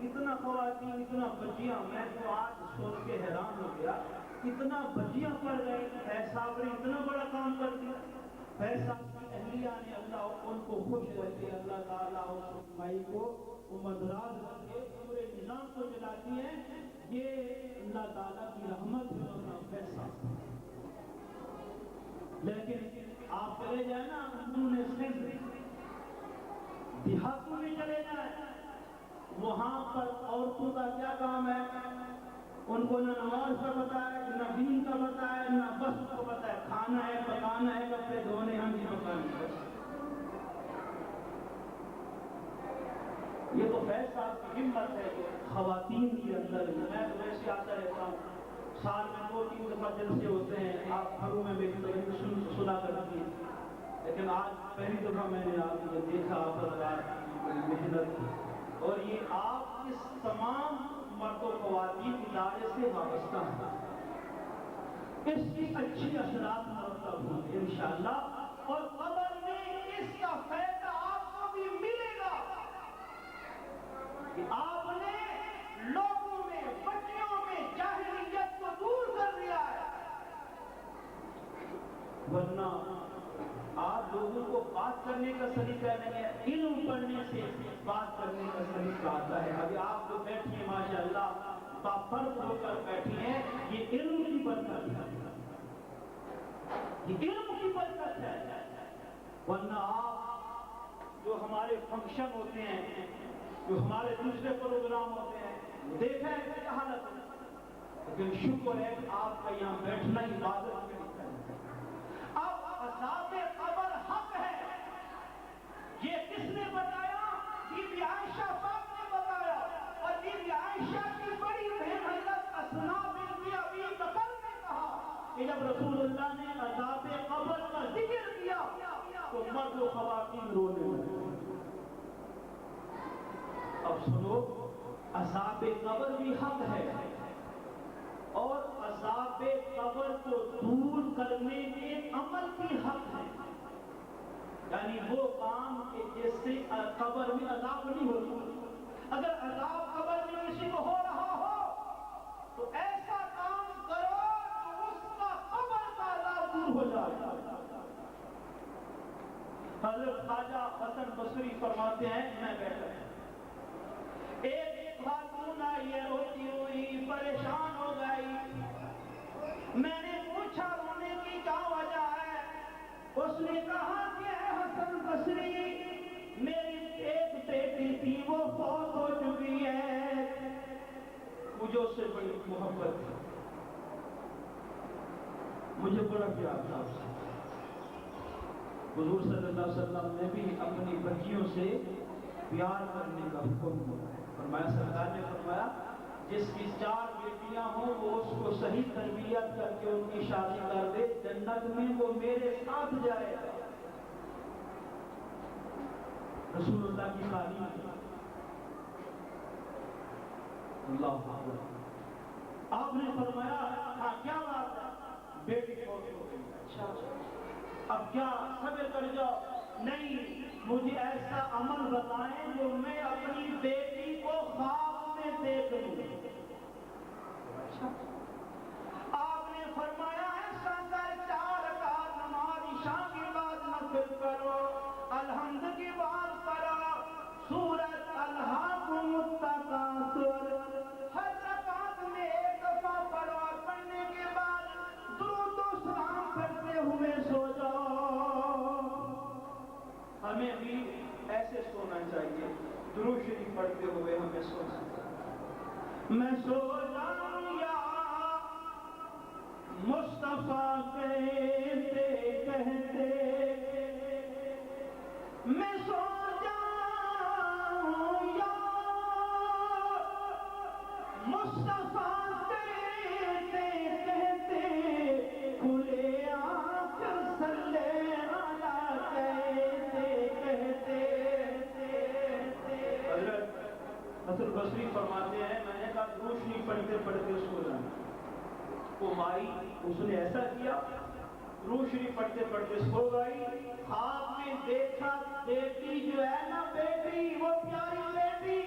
اتنا خواتین اتنا بچیاں، میں تو آج سوچ کے حیران ہو گیا، اتنا بچیاں پڑھ گئے، فیصاب نے اتنا بڑا کام کر دیا۔ فیصاب کی اہلیہ نے اللہ ان کو خوش رکھے، اللہ تعالیٰ اس مائی کو مدراز رکھے، پورے نظام کو چلاتی ہے، یہ اللہ تعالیٰ کی رحمت ہے ورنہ فیصاب۔ لیکن آپ چلے جائیں نا انہوں نے صرف دیہاتوں میں چلے جائیں، وہاں پر عورتوں کا کیا کام ہے؟ ان کو نہ نماز کا پتہ ہے، نہ دین کا پتہ ہے، نہ بس کو پتہ ہے، کھانا ہے، پکانا ہے، کپڑے دھونے ہم ہی پکانے ہیں۔ یہ تو فیض صاحب کی ہمت ہے کہ خواتین کے اندر، میں تو ویسے آتا رہتا ہوں، سال میں 2-3 دفعہ جلسے ہوتے ہیں، آپ گھروں میں میری تقریر سنا کرتی ہیں، لیکن آج پہلی دفعہ میں نے آپ کو دیکھا، آپ حضرات کی بڑی محنت، اور یہ آپ اس تمام مرد و خواتین ادارے سے وابستہ ہیں، اس کی اچھی اثرات مرتب ہوں گے انشاءاللہ، اور قبر میں اس کا فائدہ آپ کو بھی ملے گا کہ آپ نے لوگوں میں، بچیوں میں جاہلیت کو دور کر دیا ہے۔ ورنہ آپ لوگوں کو بات کرنے کا طریقہ نہیں ہے، علم پڑھنے سے بات کرنے کا طریقہ آتا ہے۔ ابھی آپ جو بیٹھی ہیں ماشاءاللہ باپرد ہو کر بیٹھی ہیں، یہ علم کی برکت ہے، یہ علم کی برکت ہے۔ ورنہ آپ جو ہمارے فنکشن ہوتے ہیں، جو ہمارے دوسرے پروگرام ہوتے ہیں، دیکھیں کیا حالت ہے، لیکن شکر ہے کہ آپ کا یہاں بیٹھنا عبادت میں ہوتا ہے۔ اب عذاب قبر حق ہے، یہ کس نے بتایا؟ بی بی عائشہ پاک نے بتایا، اور بی بی عائشہ کی بڑی بہن حضرت اسماء بنت ابی بکر نے کہا کہ جب رسول اللہ نے عذاب قبر کا ذکر کیا تو مرد و خواتین رونے لگے۔ اب سنو، عذاب قبر بھی حق ہے، اور عذاب قبر کو دور کرنے کے عمل بھی حق ہے، یعنی وہ کام کہ جس سے قبر میں عذاب نہیں ہوتا۔ اگر عذاب قبر میں کسی کو ہو رہا ہو تو ایسا کام کرو کہ اس کا قبر کا عذاب دور ہو جائے۔ حضرت خواجہ حسن بصری فرماتے ہیں، میں بیٹھا ایک خاتون یہ روتی ہوئی پریشان ہو گئی، میں نے پوچھا رونے کی کیا وجہ ہے؟ اس نے کہا کہ اے حسن بصری، میری ایک بیٹی تھی وہ فوت ہو چکی ہے، مجھے اس سے بڑی محبت تھی، مجھے بڑا پیار تھا اس سے۔ حضور صلی اللہ علیہ وسلم نے بھی اپنی بچیوں سے پیار کرنے کا حکم دیا، فرمایا، سرکار نے فرمایا جس کی 4 بیٹیاں ہوں وہ اس کو صحیح تربیت کر کے ان کی شادی کر دے، جنت میں وہ میرے ساتھ جائے گا۔ رسول اللہ کی تعلیم، اللہ اکبر۔ آپ نے فرمایا ہاں کیا بات ہے؟ بیٹی فوت ہو گئی، اچھا اب کیا صبر کر جاؤ؟ نہیں، مجھے ایسا عمل بتائیں جو میں اپنی بیٹی کو خواب میں دیکھ لوں۔ آپ نے فرمایا ایسا کر 4 رکعت نماز عشاء کے بعد نفل کرو، الحمد کی بات کرو، سورۃ الہاکم التکاثر ہر رکعت میں 1 دفعہ پڑھو، پڑھنے کے بعد درود و سلام کرتے ہوئے سو جاؤ۔ ہمیں بھی ایسے سونا چاہیے، درود شریف پڑھتے ہوئے ہمیں سونا چاہیے۔ میں سو جاؤں یا مصطفیٰ کہتے کہتے، میں سو جاؤں یا مصطفیٰ کہتے کہتے، کھلے آنکھ صلی علی کہتے کہتے۔ حضرت حسن بصری فرماتے ہیں، میں نے کہا روشنی پڑھتے پڑھتے سو جانا، وہ مائی اس نے ایسا کیا، روشنی پڑھتے پڑھتے سو گئی، خواب میں دیکھا بیٹی جو ہے نا، بیٹی وہ پیاری بیٹی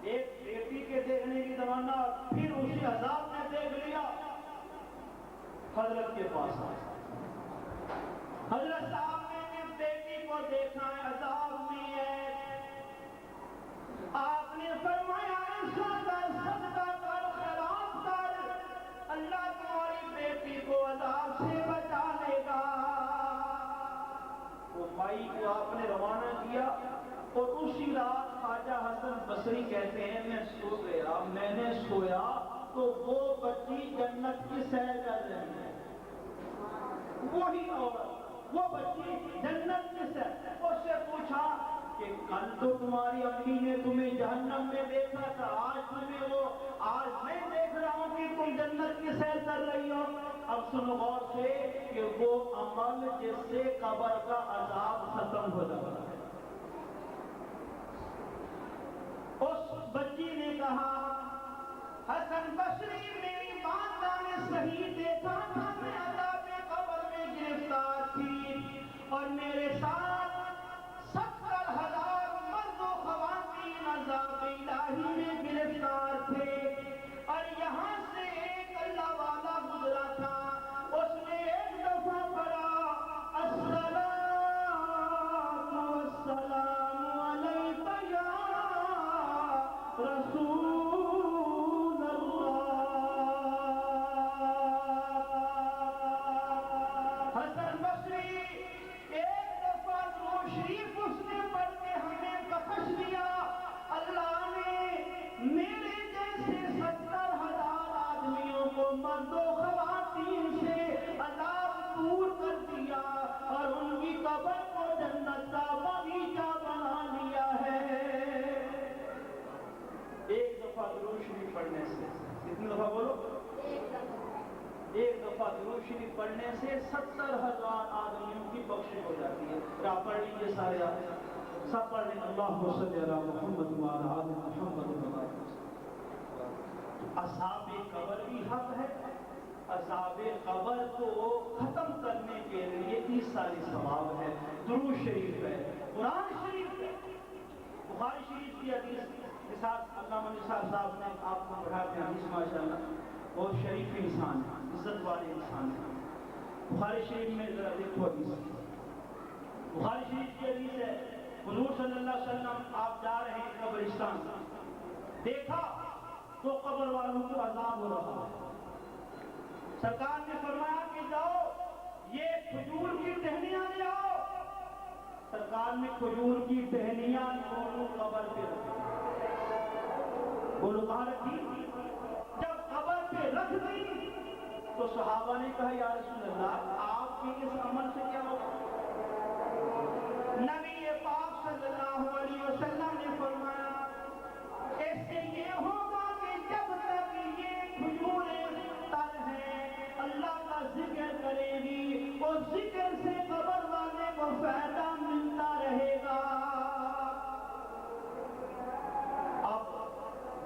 ایک بیٹی کے دیکھنے کی تمنا، پھر اسی عذاب نے دیکھ لیا، حضرت کے پاس آیا۔ حضرت صاحب نے بیٹی کو دیکھا ہے عذاب میں ہے، آپ نے فرمایا ایسا کر، صدقہ کر، خیرات کر، اللہ تمہاری بیٹی کو عذاب سے بچا لے گا۔ وہ بھائی کو آپ نے روانہ کیا، اور اسی رات خواجہ حسن بصری کہتے ہیں میں سو گیا، میں نے سویا تو وہ بچی جنت کی سیر کر رہی ہے، وہی عورت، وہ بچی جنت کی سیر۔ اس سے پوچھا کہ کل تو تمہاری امی نے تمہیں جہنم میں دیکھا تھا، آج تمہیں وہ، آج میں دیکھ رہا ہوں کہ تم جنت کی سیر کر رہی ہو۔ اب سنو غور سے کہ وہ عمل جس سے قبر کا عذاب ختم ہو جاتا ہے۔ اس بچی نے کہا حسن بصری میری والدہ نے صحیح دیکھا تھا، میں عذاب قبر میں گرفتار تھی، اور میرے ساتھ 70,000 مرد و خواتین عذاب الہی میں گرفتار تھے، اور یہاں سے ایک اللہ والا گزرا تھا، اس نے ایک دفعہ پڑھا الصلاۃ والسلام علیک یا رسول اللہ۔ حسن بصری ایک دفعہ درود شریف اس نے پڑھ کے ہمیں بخش دیا، اللہ نے میرے جیسے 70,000 آدمیوں کو مرد و خواتین سے عذاب دور کر دیا، اور ان کی قبر کو جنت کا باغیچہ بنا لیا ہے۔ ایک دفعہ درود شریف پڑھنے سے، کتنی دفعہ بولو؟ ایک دفعہ درود شریف پڑھنے سے 70,000 آدمیوں کی بخشش ہو جاتی ہے۔ کیا پڑھ لیجیے سارے آپ سب پڑھ لیں، اللہم صلی علی محمد وعلی آل محمد وبارک۔ عذاب قبر بھی حق ہے، عذاب قبر کو ختم کرنے کے لیے ایسالی ثواب ہے، درود شریف ہے، قرآن شریف ہے۔ بخاری شریف کی حدیث کے ساتھ علامہ نثار صاحب نے آپ کو پڑھاتے ہیں، حدیث ماشاءاللہ بہت شریف انسان ہے، عزت والے انسان ہے۔ بخاری شریف میں ذرا دیکھو حدیث، بخاری شریف کی حدیث ہے، حضور صلی اللہ علیہ وسلم آپ جا رہے ہیں قبرستان، دیکھا تو قبر والوں کو عذاب ہو رہا ہے، سرکار نے فرمایا کہ جاؤ یہ کھجور کی ٹہنیاں لے آؤ۔ سرکار نے کھجور کی ٹہنیاں دونوں قبر پہ رکھی، بولو کہاں رکھی؟ جب قبر پہ رکھ دی تو صحابہ نے کہا یا رسول اللہ آپ کے اس عمل سے کیا ہوگا؟ نبی پاک صلی اللہ علیہ وسلم نے فرمایا اس سے یہ ہوگا کہ جب تک یہ کھجوریں تر ہیں اللہ کا ذکر کرے گی، اور ذکر سے قبر والے کو فائدہ ملتا رہے گا۔ اب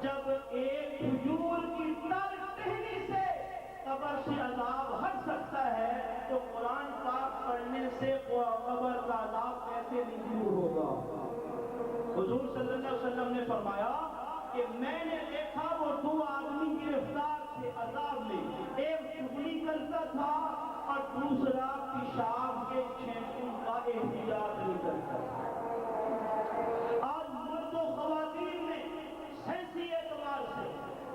جب ایک کھجور کی تر ٹہنی سے قبر سے عذاب ہٹ سکتا ہے تو قرآن پاک پڑھنے سے قبر کا عذاب کیسے نہیں دور ہوگا؟ حضور صلی اللہ علیہ وسلم نے فرمایا کہ میں نے دیکھا وہ دو آدمی گرفتار تھے عذاب میں، ایک چغلی کرتا تھا اور دوسرا پیشاب کے چھینٹوں کا احتجاج نہیں کرتا تھا۔ آج مرد و خواتین میں سائنسی اعتبار سے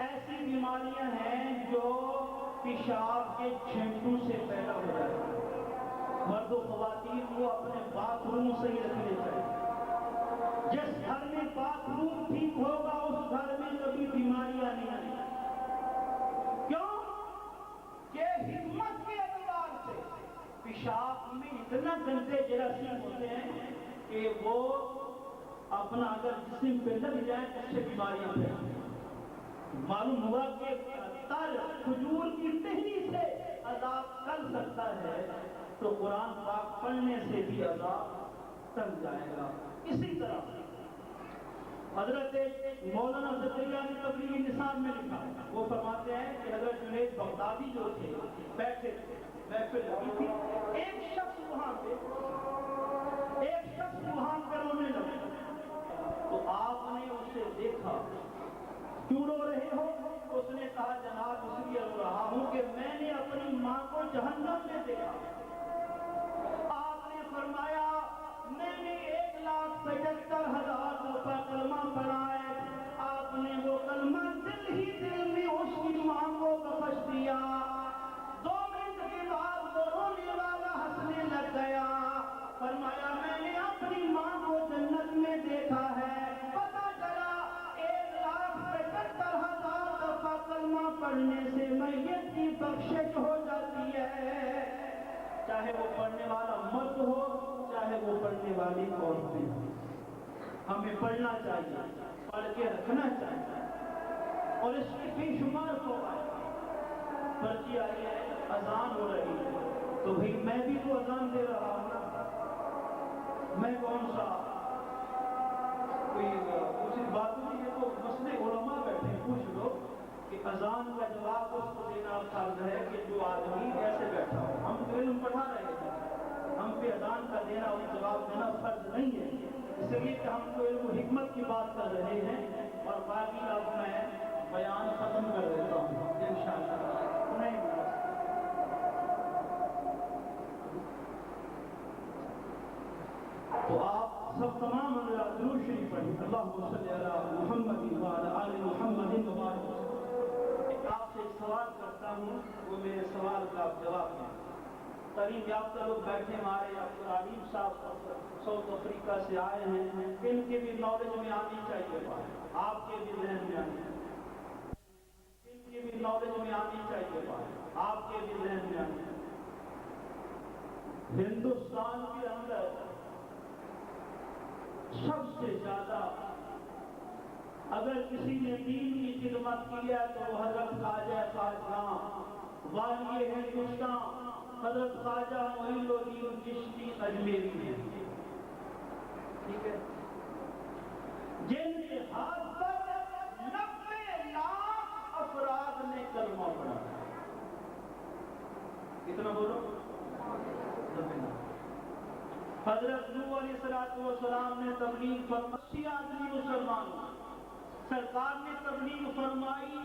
ایسی بیماریاں ہیں جو پیشاب کے چھینٹوں سے پیدا ہو جاتی ہیں۔ مرد و خواتین کو اپنے باتھ روم سے ہی رکھنے چاہیے۔ جس گھر میں باتھ روم ٹھیک ہوگا اس گھر میں کبھی بیماریاں نہیں آئیں۔ کیوں کہ حکمت کے اعتبار سے پیشاب میں اتنا گندے جراثیم ہوتے ہیں کہ وہ اپنا اگر جسم پہ لگ جائے اس سے بیماریاں پھیلتی ہیں۔ معلوم ہوا کہ تر کھجور کی ٹہنی سے عذاب ٹل سکتا ہے تو قرآن پاک پڑھنے سے بھی عذاب ٹل جائے گا۔ اسی طرح حضرت مولانا زکریا نے تبلیغ نصاب میں لکھا، وہ فرماتے ہیں کہ حضرت جنید بغدادی جو تھے بیٹھے تھے، محفل لگی تھی، ایک شخص وہاں پہ رونے لگا تو آپ نے اسے دیکھا کیوں رو رہے ہو؟ اس نے کہا جناب اس لیے رو رہا ہوں کہ میں نے اپنی ماں کو جہنم میں دیکھا۔ آپ نے فرمایا میں نے 1,75,000 دفعہ کلمہ پڑھا ہے، آپ نے وہ کلمہ دل ہی دل میں اس کی ماں کو بخش دیا۔ 2 منٹ کے بعد وہ رونے والا ہنسنے لگ گیا، فرمایا میں نے اپنی ماں کو جنت میں دیکھا ہے۔ پتہ چلا 1,75,000 دفعہ کلمہ پڑھنے سے میت کی بخشش ہو جاتی ہے، چاہے وہ پڑھنے والا مرد ہو چاہے وہ پڑھنے والی عورت ہو۔ ہمیں پڑھنا چاہیے، پڑھ کے رکھنا چاہیے، اور اس کی بے شمار فوائد۔ پرچی آئی ہے، اذان ہو رہی ہے، تو بھئی میں بھی تو اذان دے رہا ہوں نا، میں کون سا کوئی دوسری بات نہیں ہے؟ تو مسئلے علماء بیٹھے ہیں، پوچھ لو کہ اذان کا جواب اس کو دینا فرض ہے کہ جو آدمی ایسے بیٹھا ہو۔ ہم تو علم پڑھا رہے ہیں، ہم پہ اذان کا دینا اور جواب دینا فرض نہیں ہے، اس لیے کہ ہم تو علم و حکمت کی بات کر رہے ہیں، اور باقی اب میں بیان ختم کر دیتا ہوں انشاءاللہ۔ نہیں تو آپ سب تمام درود شریف پڑھیں، اللہم صلی علی محمد وعلی آل محمد وبارک وسلم۔ آپ سے ایک سوال کرتا ہوں، وہ میرے سوال کا آپ جواب دیں۔ تعلیم یافتہ لوگ بیٹھے، ہمارے عبدالعلیم صاحب ساؤتھ افریقہ سے آئے ہیں، ان کے بھی نالج میں آنی چاہیے بات، آپ کے بھی ذہن میں آنی چاہیے، ان کے بھی نالج میں آنی چاہیے بات، آپ کے بھی ذہن میں آنی چاہیے۔ ہندوستان کے اندر سب سے زیادہ اگر کسی نے دین کی خدمت کی ہے تو وہ حضرت خواجہ خواجہ والی ہندوستان حضرت خواجہ معین الدین چشتی اجمیری ہیں، ٹھیک ہے، جن کے ہاتھ پر 90 لاکھ افراد نے کلمہ پڑھا۔ کتنا بولو؟ 90 لاکھ۔ حضرت نوح علیہ السلام نے تبلیغ فرمائی، 80 آدمی مسلمان، سرکار نے تبلیغ فرمائی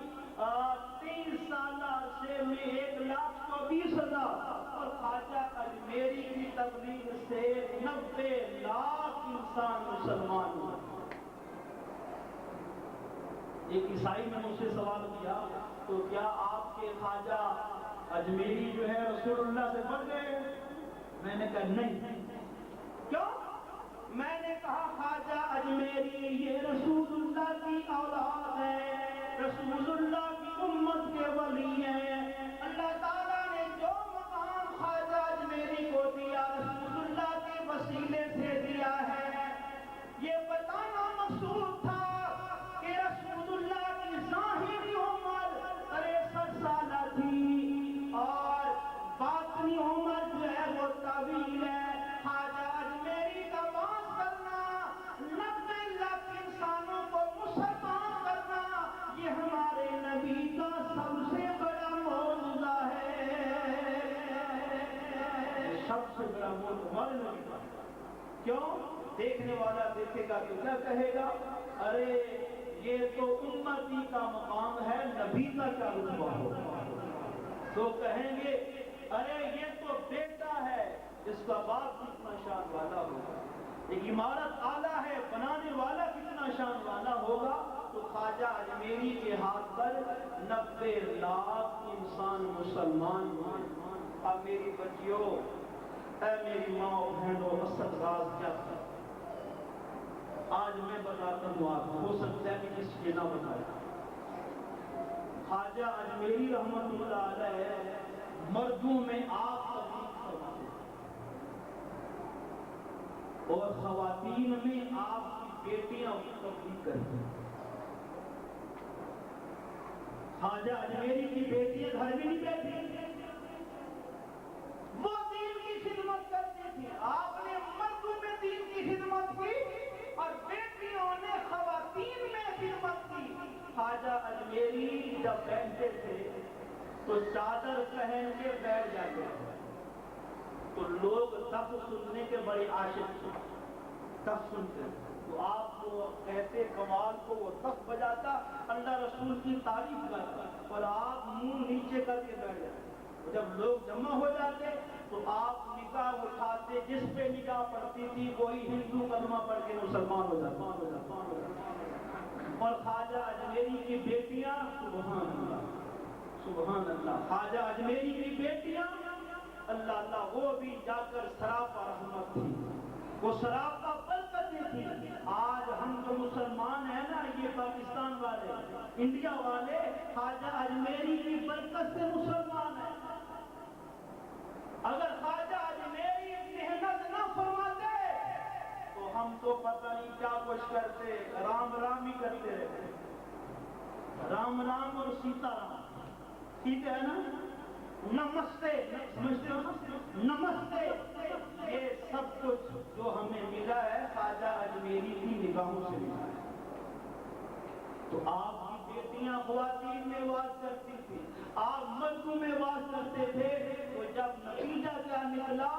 3 سالہ عرصے میں 1,24,000، اور خواجہ اجمیری کی تبلیغ سے 90 لاکھ انسان مسلمان ہوئے۔ ایک عیسائی نے مجھ سے سوال کیا، تو کیا آپ کے خواجہ اجمیری جو ہے رسول اللہ سے بڑھ گئے؟ میں نے کہا نہیں۔ کیوں؟ میں نے کہا خواجہ اجمیری یہ رسول اللہ کی اولاد ہے، رسول اللہ کی امت کے ولی ہیں، اللہ تعالیٰ نے جو مقام خواجہ اجمیری کو دیا رسول اللہ کے وسیلے سے دیا ہے۔ یہ بتانا مقصود تھا کہ رسول اللہ کی ظاہری عمر 63 سالہ تھی، اور باطنی عمر جو ہے وہ طویل ہے۔ خواجہ اجمیری کا واس کرنا، 90 لاکھ انسانوں کو مسلمان کرنا، یہ ہمارے نبی کا سب سے بڑا معجزہ ہے، سب سے بڑا معجزہ ہمارے نبی کا۔ کیوں؟ دیکھنے والا دیکھے گا تو کیا کہے گا؟ ارے یہ تو امتی کا مقام ہے، نبی کا کیا رتبہ ہوگا؟ تو کہیں گے ارے یہ تو بیٹا ہے، اس کا باپ کتنا شان والا ہوگا، ایک عمارت اعلیٰ ہے، بنانے والا کتنا شان والا ہوگا۔ تو خواجہ اجمیری کے ہاتھ پر 90 لاکھ انسان مسلمان ہوئے۔ اب میری بچیوں، اے میری ماں اور بہنوں، اصل راز کیا تھا آج میں بتاتا ہوں آپ کو، ہو سکتا ہے کہ کسی نے نہ بتایا۔ خواجہ اجمیری رحمت اللہ علیہ مردوں میں آپ تبلیغ فرماتے اور خواتین میں آپ کی بیٹیاں تبلیغ کرتی ہیں۔ خواجہ اجمیری کی بیٹیاں گھر میں نہیں بیٹھی، وہ دین کی خدمت کرتی تھی۔ آپ نے مردوں میں دین کی خدمت کی اور بیٹیوں نے خواتین میں خدمت کی۔ خواجہ اجمیری جب بیٹھتے تھے تو چادر پہن کے بیٹھ جاتے تھے، تو لوگ دف سننے کے بڑے عاشق تھے، دف سنتے تو آپ کو کہتے کمال کو وہ دف بجاتا، اللہ رسول کی تعریف کرتا اور آپ منہ نیچے کر کے بیٹھ جاتے. جب لوگ جمع ہو جاتے تو آپ نگاہ اٹھاتے، جس پہ نگاہ پڑتی تھی وہی ہندو کلمہ پڑھ کے مسلمان ہو جاتا. اور خواجہ اجمیری کی بیٹیاں سبحان اللہ سبحان اللہ، خواجہ اجمیری کی بیٹیاں اللہ اللہ، وہ بھی جا کر سراپا رحمت تھی، وہ سراپا برکتیں تھی. آج ہم جو مسلمان ہیں نا، یہ پاکستان والے، انڈیا والے، خواجہ اجمیری کی برکت سے مسلمان ہیں. اگر خواجہ اجمیری محنت نہ فرماتے تو ہم تو پتہ نہیں کیا کچھ کرتے، رام رام ہی کرتے رہتے. رام رام اور سیتا رام، ٹھیک ہے نا؟ نمستے، سمجھتے ہو نا؟ نمستے، یہ سب کچھ جو ہمیں ملا ہے خواجہ اجمیری کی نگاہوں سے ملا ہے. تو آپ کی بیٹیاں خواتین میں واز کرتی تھی، آپ مردوں میں واز کرتے تھے. تو جب نتیجہ کیا نکلا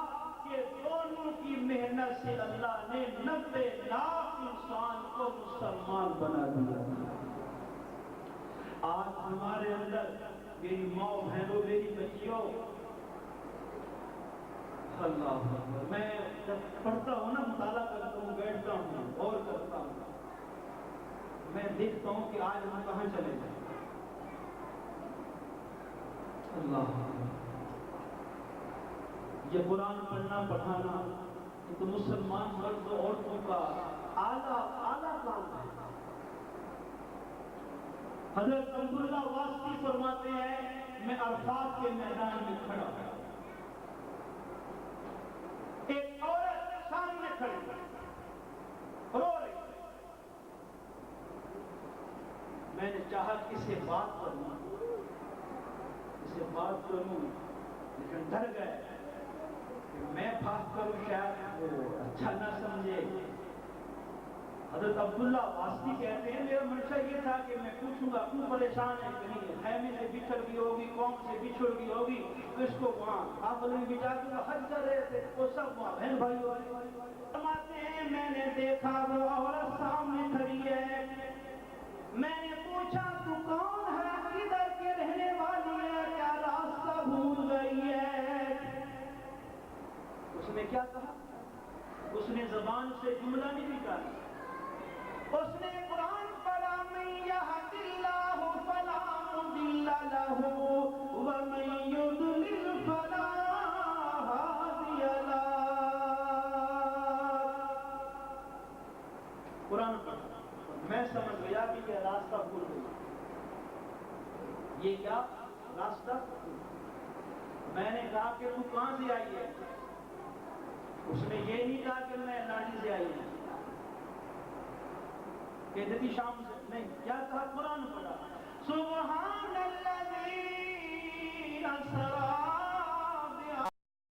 کہ دونوں کی محنت سے اللہ نے 90 لاکھ انسان کو مسلمان بنا دیا. آج ہمارے اندر میری ماں بہنوں، میری بچیوں، اللہ میں جب پڑھتا ہوں نا، مطالعہ کرتا ہوں، بیٹھتا ہوں، غور کرتا ہوں، میں دیکھتا ہوں کہ آج ہم کہاں چلے جائیں. اللہ، یہ قرآن پڑھنا پڑھانا یہ تو مسلمان مرد و عورتوں کا اعلیٰ کام ہے. حضرت عبداللہ واسطی فرماتے ہیں، میں عرفات کے میدان میں کھڑا ہوں، ایک عورت سامنے کھڑی رو رہی. میں نے چاہا کسے بات کروں، لیکن ڈر گئے کہ میں بات کروں شاید وہ اچھا نہ سمجھے. حضرت عبداللہ واسطی کہتے ہیں، میرا منشا یہ تھا کہ میں پوچھوں گا کیوں پریشان ہے، کہیں خیمے سے بچھڑ گئی ہوگی، قوم سے بچھڑ گئی ہوگی، تو اس کو وہاں قافلے میں بچا کے حج کر رہے تھے، وہ سب وہاں بہن بھائی ہو رہے. فرماتے ہیں میں نے دیکھا وہ عورت سامنے کھڑی ہے. میں نے پوچھا تو کون ہے، کدھر کے رہنے والی ہے، کیا راستہ بھول گئی ہے؟ اس نے کیا کہا؟ اس نے زبان سے جملہ نہیں نکالا، اس نے قرآن پڑھا، من یہد اللہ فلا مضل لہ ومن یضلل فلا ہادی لہ. قرآن پڑھا، میں سمجھ گیا کہ یہ راستہ بھول گئی. یہ کیا راستہ؟ میں نے کہا کہ تو کہاں سے آئی ہے؟ اس نے یہ نہیں کہا کہ میں لاڑی سے آئی ہوں، کہتے تھی شام سے نہیں. کیا کہا؟ قرآن پڑھا، سبحان الذی اسری